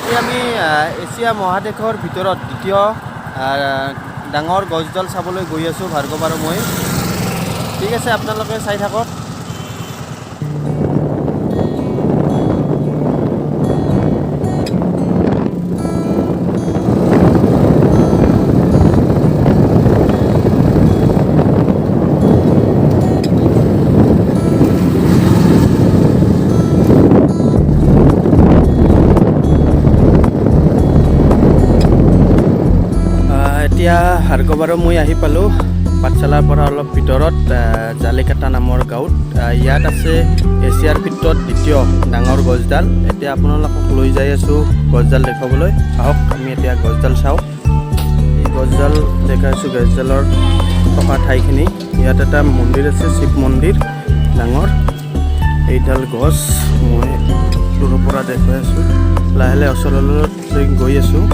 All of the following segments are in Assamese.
আজি আমি এছিয়া মহাদেশৰ ভিতৰত দ্বিতীয় ডাঙৰ গছডাল চাবলৈ গৈ আছোঁ ভাৰ্গৱ আৰু মই। ঠিক আছে, আপোনালোকে চাই থাকক। এতিয়া ভাৰ্গৱ আৰু মই আহি পালোঁ পাঠশালাৰ পৰা অলপ ভিতৰত জালিকাটা নামৰ গাঁৱত। ইয়াত আছে এছিয়াৰ ভিতৰত দ্বিতীয় ডাঙৰ গছডাল। এতিয়া আপোনালোকক লৈ যাই আছোঁ গছডাল দেখুৱাবলৈ। আহক আমি এতিয়া গছডাল চাওঁ। এই গছডাল দেখাইছোঁ, গছডালৰ থকা ঠাইখিনি। ইয়াত এটা মন্দিৰ আছে, শিৱ মন্দিৰ ডাঙৰ। এইডাল গছ মই দূৰৰ পৰা দেখুৱাই আছোঁ। লাহে লাহে ওচৰলৈ গৈ আছোঁ।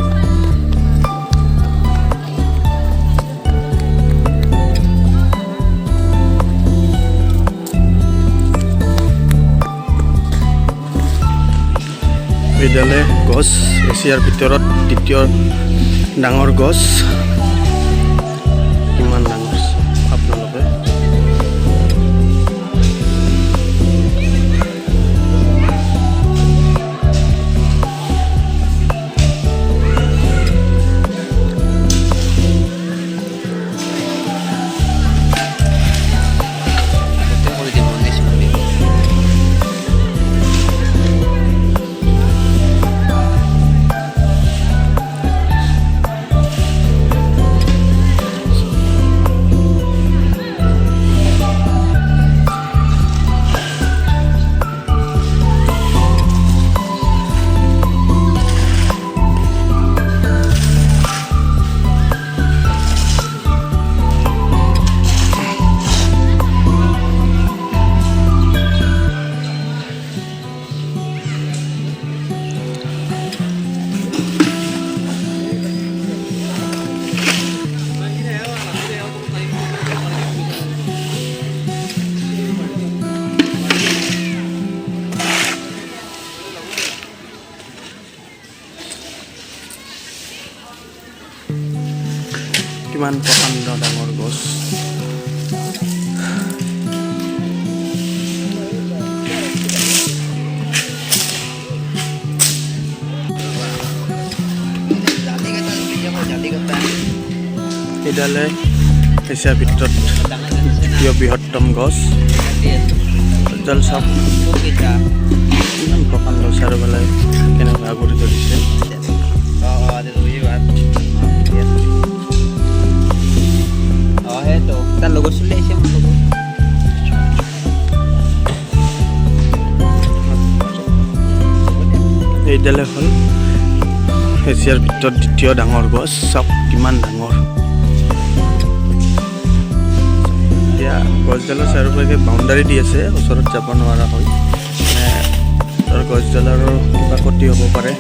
এইডালে গছ এছিয়াৰ ভিতৰত দ্বিতীয় ডাঙৰ গছ। কিমান ডাঙৰ আপোনালোকে কিমান প্ৰকাণ্ড ডাঙৰ গছ। এইডালে এছিয়াৰ ভিতৰত দ্বিতীয় বৃহত্তম গছ। গছডাল চাওক কিমান প্ৰকাণ্ড, চাৰিওফালে কেনেকৈ আগুৰি ধৰিছে। এইডালে হ'ল এছিয়াৰ ভিতৰত দ্বিতীয় ডাঙৰ গছ। চাওক কিমান ডাঙৰ। এতিয়া গছডালৰ চাৰিওফালে বাউণ্ডাৰী দি আছে, ওচৰত যাব নোৱাৰা হয়। মানে গছডালৰো কিবা ক্ষতি হ'ব পাৰে।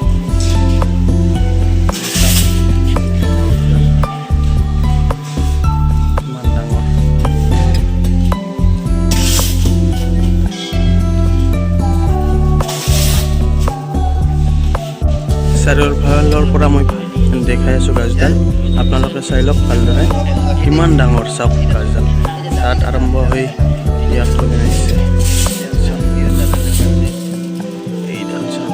চাৰিওফালৰ পৰা মই দেখাই আছোঁ গছডাল। আপোনালোকে চাই লওক ভালদৰে কিমান ডাঙৰ। চাওক গছডাল তাত আৰম্ভ হৈ ইয়াত লৈ আহিছে। এইডাল চাওক।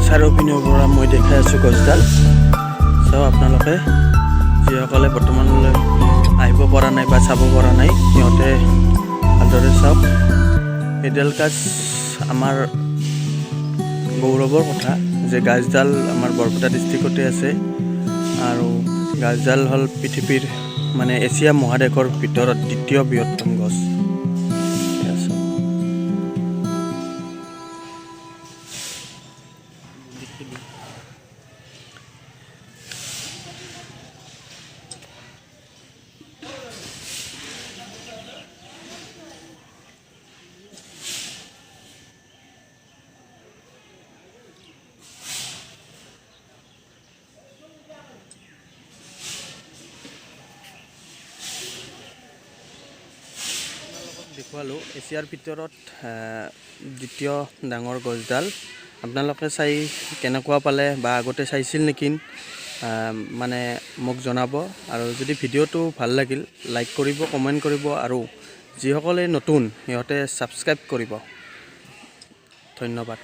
চাৰিওপিনৰ পৰা মই দেখাই আছোঁ গছডাল। চাওক আপোনালোকে যিসকলে বৰ্তমানলৈ আহিব পৰা নাই বা চাব পৰা নাই, সিহঁতে ভালদৰে চাওক। এইডাল গছ আমাৰ গৌৰৱৰ কথা যে গছডাল আমাৰ বৰপেটা ডিষ্ট্ৰিক্টতে আছে। আৰু গছডাল হ'ল পৃথিৱীৰ মানে এছিয়া মহাদেশৰ ভিতৰত দ্বিতীয় বৃহত্তম গছ। দেখুৱালোঁ এছিয়াৰ ভিতৰত দ্বিতীয় ডাঙৰ গছডাল। আপোনালোকে চাই কেনেকুৱা পালে বা আগতে চাইছিল নেকি মানে মোক জনাব। আৰু যদি ভিডিঅ'টো ভাল লাগিল লাইক কৰিব, কমেণ্ট কৰিব, আৰু যিসকলে নতুন সিহঁতে ছাবস্ক্ৰাইব কৰিব। ধন্যবাদ।